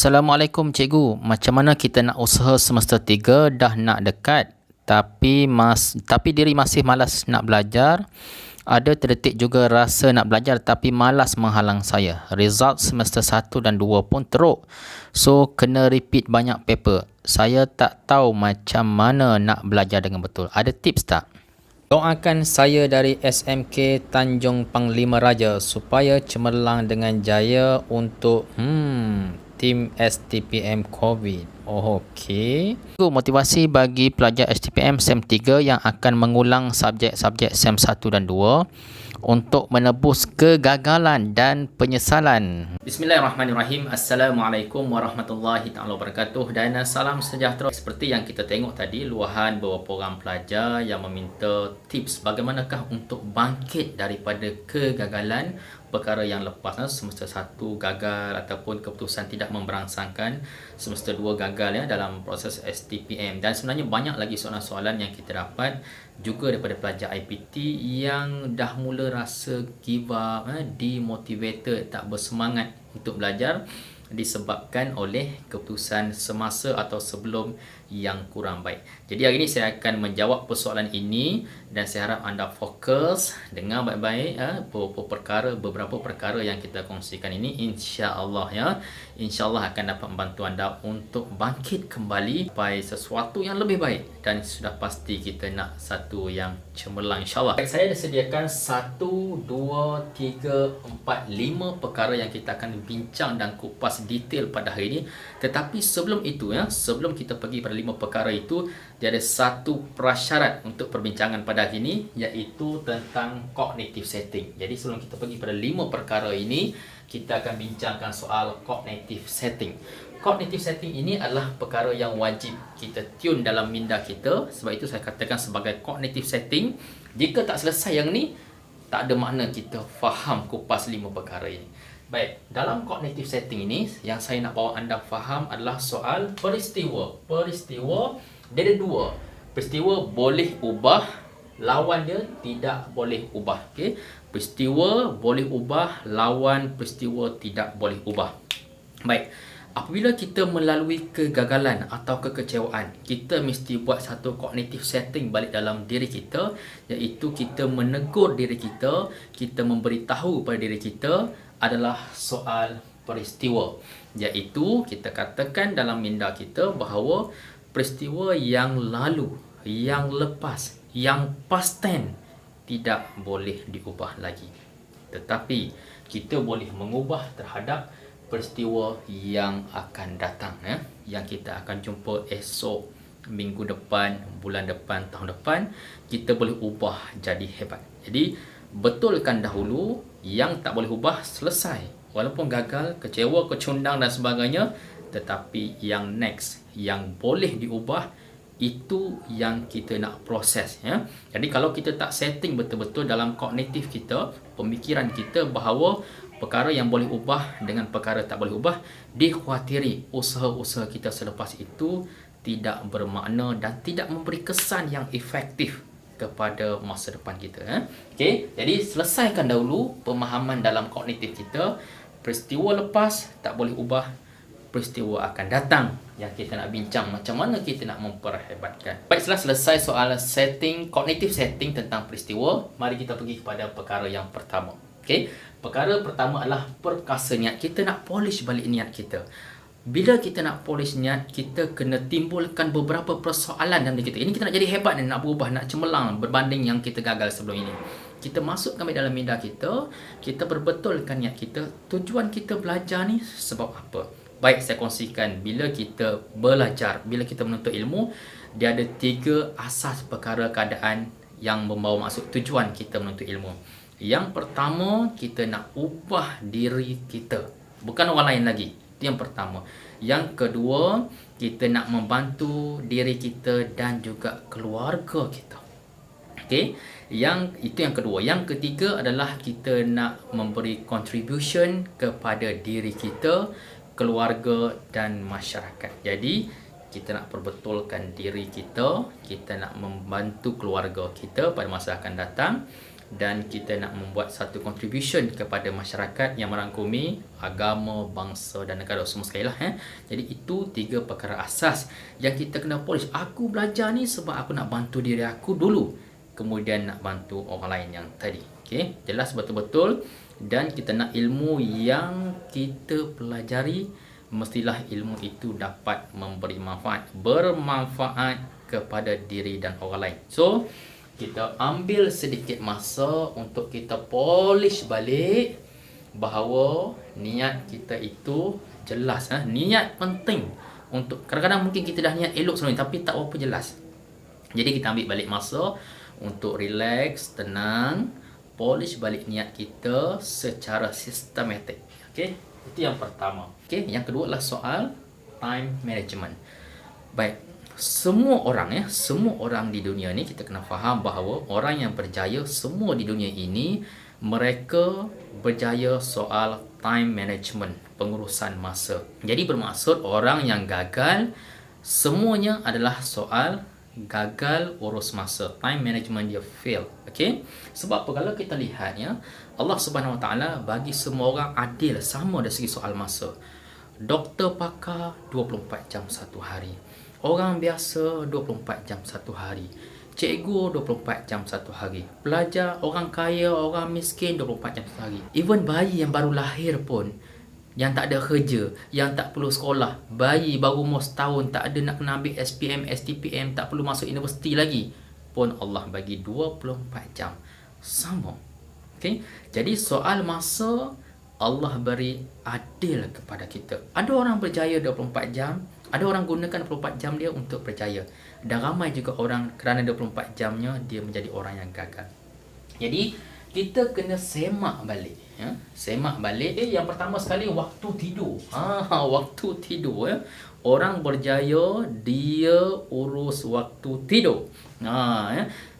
Assalamualaikum cikgu. Macam mana kita nak usaha semester 3 dah nak dekat tapi diri masih malas nak belajar. Ada terdetik juga rasa nak belajar tapi malas menghalang saya. Result semester 1 dan 2 pun teruk. So kena repeat banyak paper. Saya tak tahu macam mana nak belajar dengan betul. Ada tips tak? Doakan saya dari SMK Tanjung Panglima Raja supaya cemerlang dengan jaya untuk tim STPM COVID. Okey. Motivasi bagi pelajar STPM SEM 3 yang akan mengulang subjek-subjek SEM 1 dan 2 untuk menebus kegagalan dan penyesalan. Bismillahirrahmanirrahim. Assalamualaikum warahmatullahi taala wabarakatuh dan salam sejahtera. Seperti yang kita tengok tadi, luahan beberapa orang pelajar yang meminta tips bagaimanakah untuk bangkit daripada kegagalan perkara yang lepas, semester 1 gagal ataupun keputusan tidak memberangsangkan, semester 2 gagal ya dalam proses STPM. Dan sebenarnya banyak lagi soalan-soalan yang kita dapat juga daripada pelajar IPT yang dah mula rasa give up, demotivated, tak bersemangat untuk belajar disebabkan oleh keputusan semasa atau sebelum yang kurang baik. Jadi hari ini saya akan menjawab persoalan ini dan saya harap anda fokus dengar baik-baik beberapa perkara yang kita kongsikan ini, insya-Allah ya. Insya-Allah akan dapat membantu anda untuk bangkit kembali sampai sesuatu yang lebih baik, dan sudah pasti kita nak satu yang cemerlang insya-Allah. Saya dah sediakan 1 2 3 4 5 perkara yang kita akan bincang dan kupas detail pada hari ini. Tetapi sebelum itu ya, sebelum kita pergi pada 5 perkara itu, dia ada satu prasyarat untuk perbincangan pada hari ini, iaitu tentang cognitive setting. Jadi sebelum kita pergi pada 5 perkara ini, kita akan bincangkan soal cognitive setting. Cognitive setting ini adalah perkara yang wajib kita tune dalam minda kita. Sebab itu saya katakan sebagai cognitive setting. Jika tak selesai yang ni, tak ada makna kita faham kupas 5 perkara ini. Baik, dalam cognitive setting ini yang saya nak bawa anda faham adalah soal peristiwa. Peristiwa dia ada 2. Peristiwa boleh ubah, lawan dia tidak boleh ubah. Okey. Peristiwa boleh ubah, lawan peristiwa tidak boleh ubah. Baik. Apabila kita melalui kegagalan atau kekecewaan, kita mesti buat satu cognitive setting balik dalam diri kita, iaitu kita menegur diri kita, kita memberitahu pada diri kita adalah soal peristiwa, iaitu kita katakan dalam minda kita bahawa peristiwa yang lalu, yang lepas, yang past tense tidak boleh diubah lagi. Tetapi kita boleh mengubah terhadap peristiwa yang akan datang ya, yang kita akan jumpa esok, minggu depan, bulan depan, tahun depan. Kita boleh ubah jadi hebat. Jadi betulkan dahulu, yang tak boleh ubah selesai. Walaupun gagal, kecewa, kecundang dan sebagainya, tetapi yang next, yang boleh diubah, itu yang kita nak proses ya. Jadi kalau kita tak setting betul-betul dalam kognitif kita, pemikiran kita bahawa perkara yang boleh ubah dengan perkara tak boleh ubah, dikhawatiri usaha-usaha kita selepas itu tidak bermakna dan tidak memberi kesan yang efektif kepada masa depan kita. Okey, jadi selesaikan dahulu pemahaman dalam kognitif kita. Peristiwa lepas tak boleh ubah, peristiwa akan datang yang kita nak bincang macam mana kita nak memperhebatkan. Baik, setelah selesai soal setting, cognitive setting tentang peristiwa, mari kita pergi kepada perkara yang pertama. Okey, perkara pertama adalah perkasa niat. Kita nak polish balik niat kita. Bila kita nak polish niat, kita kena timbulkan beberapa persoalan dalam diri kita. Ini kita nak jadi hebat dan nak berubah, nak cemerlang berbanding yang kita gagal sebelum ini. Kita masukkan dalam minda kita, kita perbetulkan niat kita, tujuan kita belajar ni sebab apa. Baik, saya kongsikan, bila kita belajar, bila kita menuntut ilmu, dia ada 3 asas perkara keadaan yang membawa maksud tujuan kita menuntut ilmu. Yang pertama, kita nak ubah diri kita, bukan orang lain lagi. Itu yang pertama. Yang kedua, kita nak membantu diri kita dan juga keluarga kita. Okey, itu yang kedua. Yang ketiga adalah kita nak memberi contribution kepada diri kita, keluarga dan masyarakat. Jadi kita nak perbetulkan diri kita, kita nak membantu keluarga kita pada masa akan datang, dan kita nak membuat satu contribution kepada masyarakat yang merangkumi agama, bangsa dan negara semua sekali lah. Jadi itu 3 perkara asas yang kita kena polish. Aku belajar ni sebab aku nak bantu diri aku dulu, kemudian nak bantu orang lain yang tadi. Okay, jelas betul-betul. Dan kita nak ilmu yang kita pelajari, mestilah ilmu itu dapat memberi manfaat, bermanfaat kepada diri dan orang lain. So kita ambil sedikit masa untuk kita polish balik bahawa niat kita itu jelas. Niat penting. Untuk kadang-kadang mungkin kita dah niat elok sebelum ni tapi tak apa jelas. Jadi kita ambil balik masa untuk relax, tenang, polish balik niat kita secara sistematik. Okey, itu yang pertama. Okey, yang kedua adalah soal time management. Baik, semua orang di dunia ni kita kena faham bahawa orang yang berjaya semua di dunia ini, mereka berjaya soal time management, pengurusan masa. Jadi bermaksud orang yang gagal semuanya adalah soal gagal urus masa. Time management dia fail. Okey? Sebab apa? Kalau kita lihat Allah Subhanahu Wa Taala bagi semua orang adil, sama dari segi soal masa. Doktor pakar 24 jam satu hari. Orang biasa 24 jam satu hari. Cikgu 24 jam satu hari. Pelajar, orang kaya, orang miskin 24 jam satu hari. Even bayi yang baru lahir pun, yang tak ada kerja, yang tak perlu sekolah, bayi baru umur setahun, tak ada nak kena ambil SPM, STPM, tak perlu masuk universiti lagi, pun Allah bagi 24 jam. Sama. Okay? Jadi soal masa Allah beri adil kepada kita. Ada orang berjaya 24 jam, ada orang gunakan 24 jam dia untuk berjaya. Dan ramai juga orang kerana 24 jamnya dia menjadi orang yang gagal. Jadi kita kena semak balik. Semak balik. Yang pertama sekali waktu tidur. Waktu tidur. Orang berjaya dia urus waktu tidur.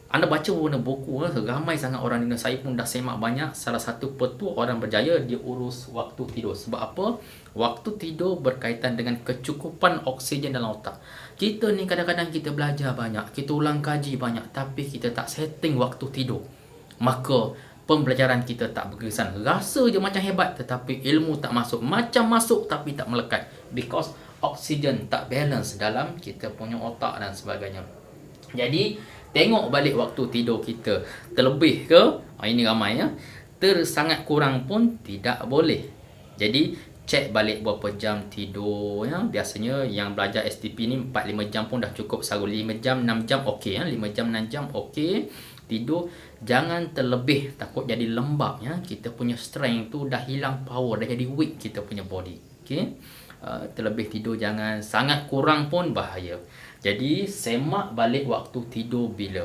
Anda baca warna buku, ramai sangat orang di dunia. Saya pun dah semak banyak. Salah satu petua orang berjaya, dia urus waktu tidur. Sebab apa? Waktu tidur berkaitan dengan kecukupan oksigen dalam otak. Kita ni kadang-kadang kita belajar banyak, kita ulang kaji banyak, tapi kita tak setting waktu tidur. Maka pembelajaran kita tak berkesan. Rasa je macam hebat, tetapi ilmu tak masuk. Macam masuk tapi tak melekat. Because oksigen tak balance dalam kita punya otak dan sebagainya. Jadi tengok balik waktu tidur kita. Terlebih ke? Ini ramai sangat kurang pun tidak boleh. Jadi cek balik berapa jam tidur. Biasanya yang belajar STP ni 4-5 jam pun dah cukup. Selalu 5 jam 6 jam okey. 5 jam 6 jam okey. Tidur jangan terlebih, takut jadi lembab. Kita punya strength tu dah hilang power, dah jadi weak kita punya body. Okey. Terlebih tidur jangan, sangat kurang pun bahaya. Jadi semak balik waktu tidur bila.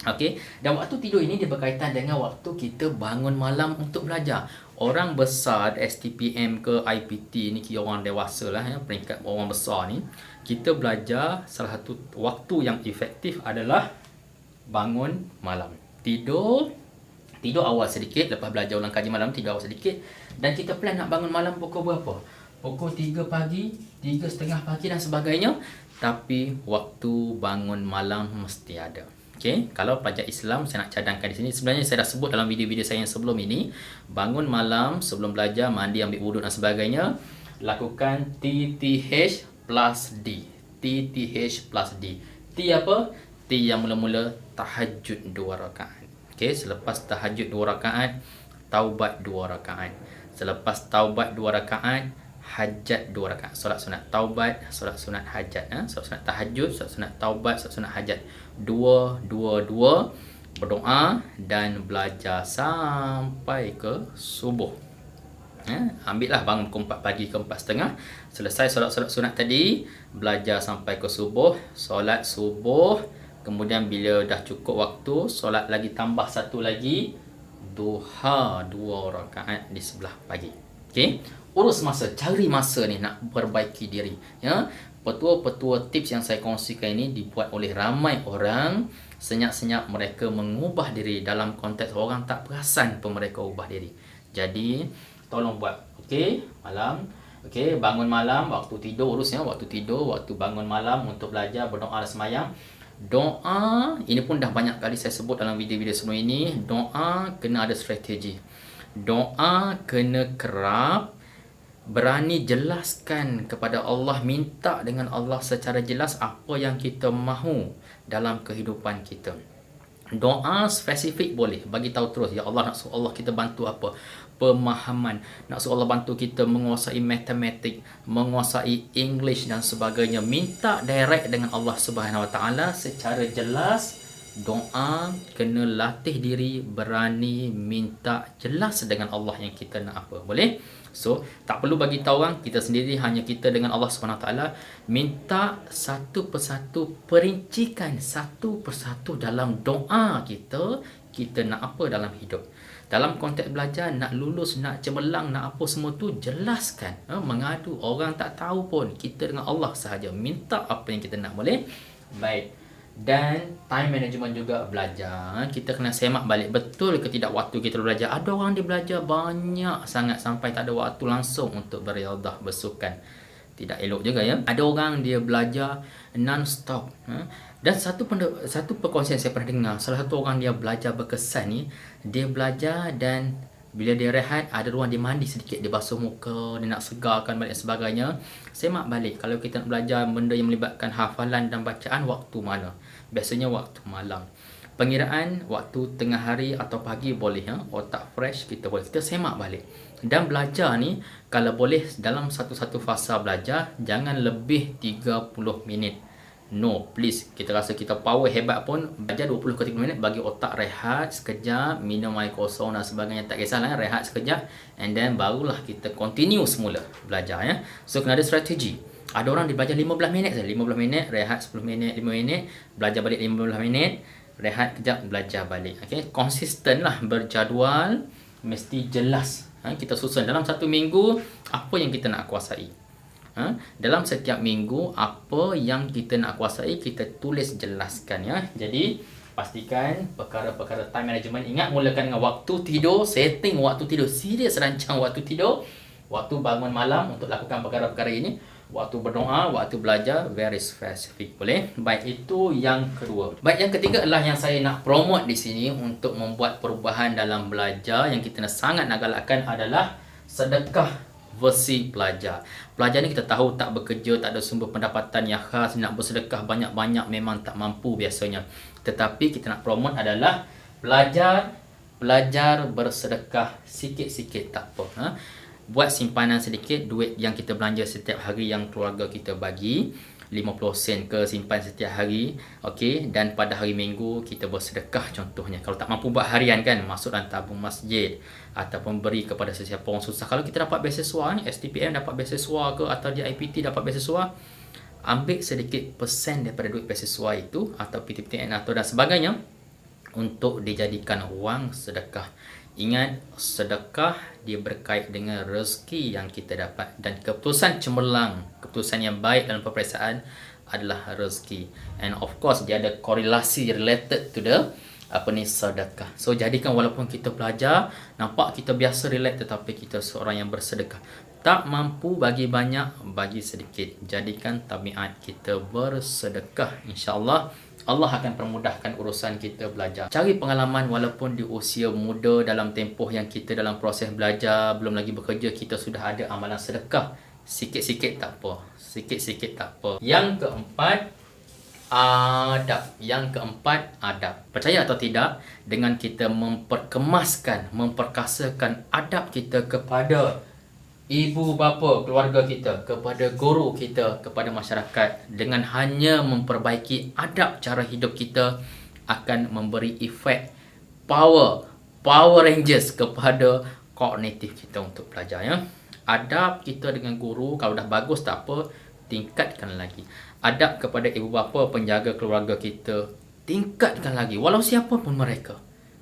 Okey, dan waktu tidur ini dia berkaitan dengan waktu kita bangun malam untuk belajar. Orang besar STPM ke IPT ni kira orang dewasa lah, peringkat orang besar ni, kita belajar salah satu waktu yang efektif adalah bangun malam. Tidur awal sedikit, lepas belajar ulang kaji malam tidur awal sedikit, dan kita plan nak bangun malam pukul berapa? Pukul 3 pagi, 3:30 pagi dan sebagainya. Tapi waktu bangun malam mesti ada. Okey, kalau pelajar Islam saya nak cadangkan di sini. Sebenarnya saya dah sebut dalam video-video saya yang sebelum ini. Bangun malam sebelum belajar, mandi, ambil wuduk dan sebagainya. Lakukan TTH plus D. TTH plus D. T apa? T yang mula-mula tahajud 2 rakaat. Okey, selepas tahajud 2 rakaat, taubat 2 rakaat. Selepas taubat 2 rakaat, hajat 2 rakaat. Solat sunat taubat, solat sunat hajat. Solat sunat tahajud, solat sunat taubat, solat sunat hajat. 2, 2, 2. Berdoa dan belajar sampai ke subuh. Ambillah bangun pukul 4 pagi ke 4:30. Selesai solat-solat sunat tadi, belajar sampai ke subuh. Solat subuh. Kemudian bila dah cukup waktu, solat lagi tambah satu lagi. Duha 2 rakaat di sebelah pagi. Okey, urus masa, cari masa ni nak perbaiki diri. Petua-petua tips yang saya kongsikan ini dibuat oleh ramai orang. Senyap-senyap mereka mengubah diri. Dalam konteks orang tak perasan pun mereka ubah diri. Jadi tolong buat. Okey, malam. Okey, bangun malam, waktu tidur urus waktu tidur, waktu bangun malam untuk belajar, berdoa dan semayang. Doa, ini pun dah banyak kali saya sebut dalam video-video sebelum ini, doa kena ada strategi. Doa kena kerap berani jelaskan kepada Allah, minta dengan Allah secara jelas apa yang kita mahu dalam kehidupan kita. Doa spesifik boleh, bagi tahu terus, ya Allah, nak suruh Allah kita bantu apa? Pemahaman. Nak suruh Allah bantu kita menguasai matematik, menguasai English dan sebagainya. Minta direct dengan Allah Subhanahu Wa Taala secara jelas. Doa kena latih diri berani minta jelas dengan Allah yang kita nak apa. Boleh? So, tak perlu bagi tahu orang, kita sendiri, hanya kita dengan Allah SWT. Minta satu persatu, perincikan satu persatu dalam doa kita nak apa dalam hidup. Dalam konteks belajar, nak lulus, nak cemerlang, nak apa semua tu, jelaskan. Mengadu, orang tak tahu pun, kita dengan Allah sahaja. Minta apa yang kita nak. Boleh? Baik. Dan time management juga belajar. Kita kena semak balik, betul ke tidak waktu kita belajar. Ada orang dia belajar banyak sangat sampai tak ada waktu langsung untuk beriadah, bersukan. Tidak elok juga ya. Ada orang dia belajar non-stop. Dan satu perkongsian saya pernah dengar, salah satu orang dia belajar berkesan ni, dia belajar dan bila dia rehat, ada ruang dia mandi sedikit, dia basuh muka, dia nak segarkan balik sebagainya. Semak balik, kalau kita nak belajar benda yang melibatkan hafalan dan bacaan, waktu mana? Biasanya waktu malam. Pengiraan waktu tengah hari atau pagi boleh, otak fresh, kita boleh. Kita semak balik. Dan belajar ni, kalau boleh dalam satu-satu fasa belajar, jangan lebih 30 minit. No, please. Kita rasa kita power hebat pun, belajar 20 ke 30 minit, bagi otak rehat sekejap, minum air kosong dan sebagainya, tak kisahlah, rehat sekejap, and then barulah kita continue semula belajar ya. So kena ada strategi. Ada orang dia belajar 15 minit saja, 15 minit, rehat 10 minit, 5 minit, belajar balik 15 minit, rehat kejap, belajar balik. Okey, konsisten lah, berjadual, mesti jelas. Kita susun dalam satu minggu apa yang kita nak kuasai. Dalam setiap minggu apa yang kita nak kuasai, kita tulis jelaskan ya. Jadi pastikan perkara-perkara time management, ingat mulakan dengan waktu tidur, setting waktu tidur, serius rancang waktu tidur, waktu bangun malam untuk lakukan perkara-perkara ini, waktu berdoa, waktu belajar, very specific. Boleh? Baik, itu yang kedua. Baik, yang ketiga adalah yang saya nak promote di sini untuk membuat perubahan dalam belajar yang kita sangat nak galakkan adalah sedekah versi pelajar. Pelajar ni kita tahu tak bekerja, tak ada sumber pendapatan yang khas, nak bersedekah banyak-banyak memang tak mampu biasanya. Tetapi kita nak promote adalah belajar bersedekah sikit-sikit, tak apa. Buat simpanan sedikit, duit yang kita belanja setiap hari yang keluarga kita bagi, 50 sen ke simpan setiap hari, okey, dan pada hari Minggu kita bersedekah contohnya. Kalau tak mampu buat harian kan, masuk dalam tabung masjid ataupun beri kepada sesiapa orang susah. Kalau kita dapat beasiswa ni, STPM dapat beasiswa ke, atau di IPT dapat beasiswa, ambil sedikit persen daripada duit beasiswa itu atau PTPTN atau dan sebagainya untuk dijadikan wang sedekah. Ingat, sedekah dia berkait dengan rezeki yang kita dapat, dan keputusan cemerlang, keputusan yang baik dalam peperiksaan adalah rezeki. And of course dia ada korelasi related to the sedekah. So jadikan walaupun kita belajar, nampak kita biasa relax, tetapi kita seorang yang bersedekah. Tak mampu bagi banyak, bagi sedikit. Jadikan tabiat kita bersedekah. InsyaAllah Allah akan permudahkan urusan kita belajar. Cari pengalaman walaupun di usia muda, dalam tempoh yang kita dalam proses belajar, belum lagi bekerja, kita sudah ada amalan sedekah. Sikit-sikit tak apa. Sikit-sikit tak apa. Yang keempat, adab. Percaya atau tidak, dengan kita memperkemaskan, memperkasakan adab kita kepada ibu bapa keluarga kita, kepada guru kita, kepada masyarakat, dengan hanya memperbaiki adab cara hidup kita, akan memberi efek Power Rangers kepada kognitif kita untuk belajar ya. Adab kita dengan guru kalau dah bagus tak apa, tingkatkan lagi. Adab kepada ibu bapa, penjaga keluarga kita, tingkatkan lagi walau siapa pun mereka.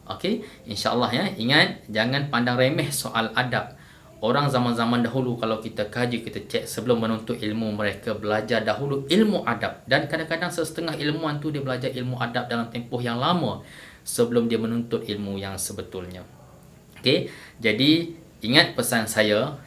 Okey, insya-Allah ya. Ingat, jangan pandang remeh soal adab. Orang zaman-zaman dahulu kalau kita kaji, kita cek sebelum menuntut ilmu, mereka belajar dahulu ilmu adab. Dan kadang-kadang setengah ilmuwan tu dia belajar ilmu adab dalam tempoh yang lama sebelum dia menuntut ilmu yang sebetulnya. Okey, jadi ingat pesan saya.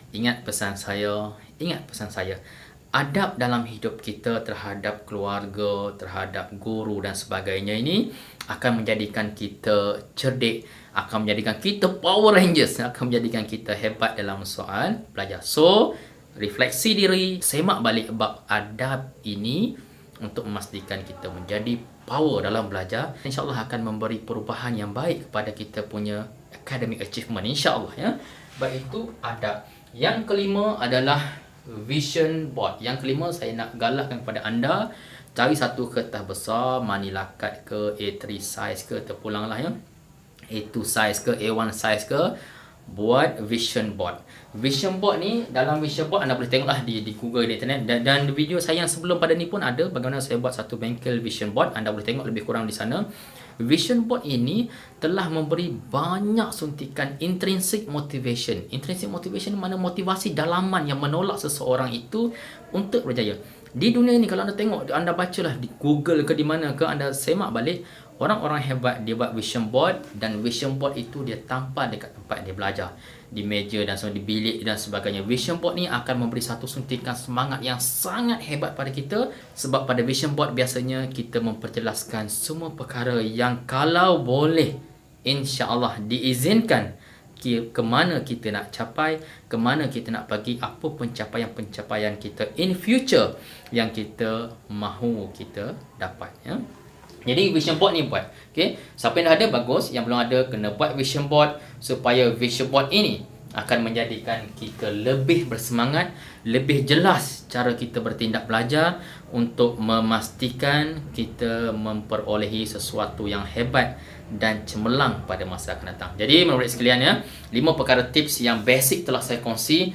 adab dalam hidup kita terhadap keluarga, terhadap guru dan sebagainya ini akan menjadikan kita cerdik, akan menjadikan kita Power Rangers, akan menjadikan kita hebat dalam soal belajar. So, refleksi diri, semak balik bab adab ini untuk memastikan kita menjadi power dalam belajar. InsyaAllah akan memberi perubahan yang baik kepada kita punya academic achievement, insyaAllah ya. Baik, itu adab. Yang kelima adalah vision board. Yang kelima, saya nak galakkan kepada anda, cari satu kertas besar, manila card ke, A3 size ke, terpulanglah ya, A2 size ke, A1 size ke, buat vision board. Vision board ni, dalam vision board anda boleh tengoklah di Google, di internet, dan video saya yang sebelum pada ni pun ada bagaimana saya buat satu bengkel vision board. Anda boleh tengok lebih kurang di sana. Vision board ini telah memberi banyak suntikan intrinsic motivation. Intrinsic motivation mana motivasi dalaman yang menolak seseorang itu untuk berjaya. Di dunia ini kalau anda tengok, anda bacalah di Google ke di mana ke, anda semak balik, orang-orang hebat dia buat vision board, dan vision board itu dia tampal dekat tempat dia belajar, di meja dan di bilik dan sebagainya. Vision board ni akan memberi satu suntikan semangat yang sangat hebat pada kita, sebab pada vision board biasanya kita memperjelaskan semua perkara yang kalau boleh insya-Allah diizinkan ke mana kita nak capai, ke mana kita nak pergi, apa pencapaian-pencapaian kita in future yang kita mahu kita dapat ya. Jadi vision board ni buat. Okey, siapa yang dah ada bagus, yang belum ada kena buat vision board, supaya vision board ini akan menjadikan kita lebih bersemangat, lebih jelas cara kita bertindak belajar untuk memastikan kita memperolehi sesuatu yang hebat dan cemerlang pada masa akan datang. Jadi murid sekalian ya, 5 perkara tips yang basic telah saya kongsi.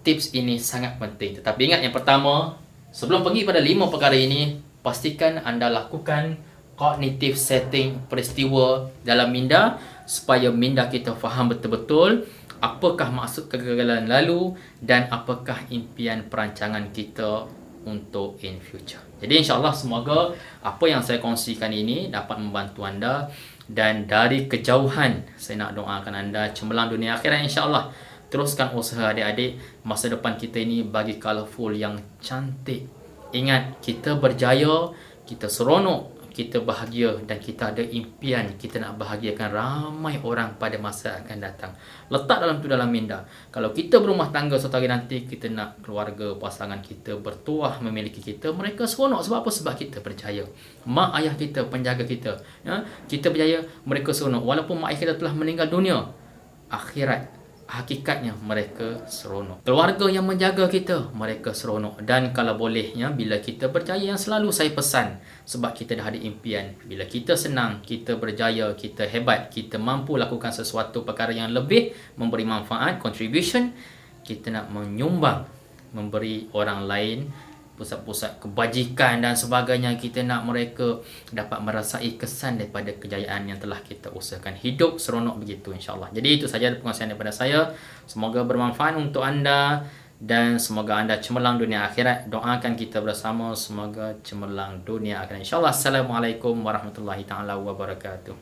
Tips ini sangat penting. Tetapi ingat, yang pertama, sebelum pergi pada 5 perkara ini, pastikan anda lakukan cognitive setting peristiwa dalam minda, supaya minda kita faham betul-betul apakah maksud kegagalan lalu dan apakah impian perancangan kita untuk in future. Jadi insya-Allah semoga apa yang saya kongsikan ini dapat membantu anda, dan dari kejauhan saya nak doakan anda cemerlang dunia akhirat insya-Allah. Teruskan usaha adik-adik, masa depan kita ini bagi colourful yang cantik. Ingat, kita berjaya, kita seronok, kita bahagia, dan kita ada impian kita nak bahagiakan ramai orang pada masa akan datang. Letak dalam tu dalam minda. Kalau kita berumah tangga suatu hari nanti, kita nak keluarga, pasangan kita bertuah memiliki kita, mereka seronok. Sebab apa? Sebab kita berjaya. Mak ayah kita, penjaga kita ya, kita berjaya, mereka seronok. Walaupun mak ayah kita telah meninggal dunia, akhirat hakikatnya mereka seronok. Keluarga yang menjaga kita, mereka seronok. Dan kalau bolehnya, bila kita berjaya, yang selalu saya pesan, sebab kita dah ada impian, bila kita senang, kita berjaya, kita hebat, kita mampu lakukan sesuatu perkara yang lebih memberi manfaat, contribution, kita nak menyumbang, memberi orang lain pusat-pusat kebajikan dan sebagainya, kita nak mereka dapat merasai kesan daripada kejayaan yang telah kita usahakan. Hidup seronok begitu insya-Allah. Jadi itu saja penguasian daripada saya. Semoga bermanfaat untuk anda dan semoga anda cemerlang dunia akhirat. Doakan kita bersama semoga cemerlang dunia akhirat insya-Allah. Assalamualaikum warahmatullahi taala wabarakatuh.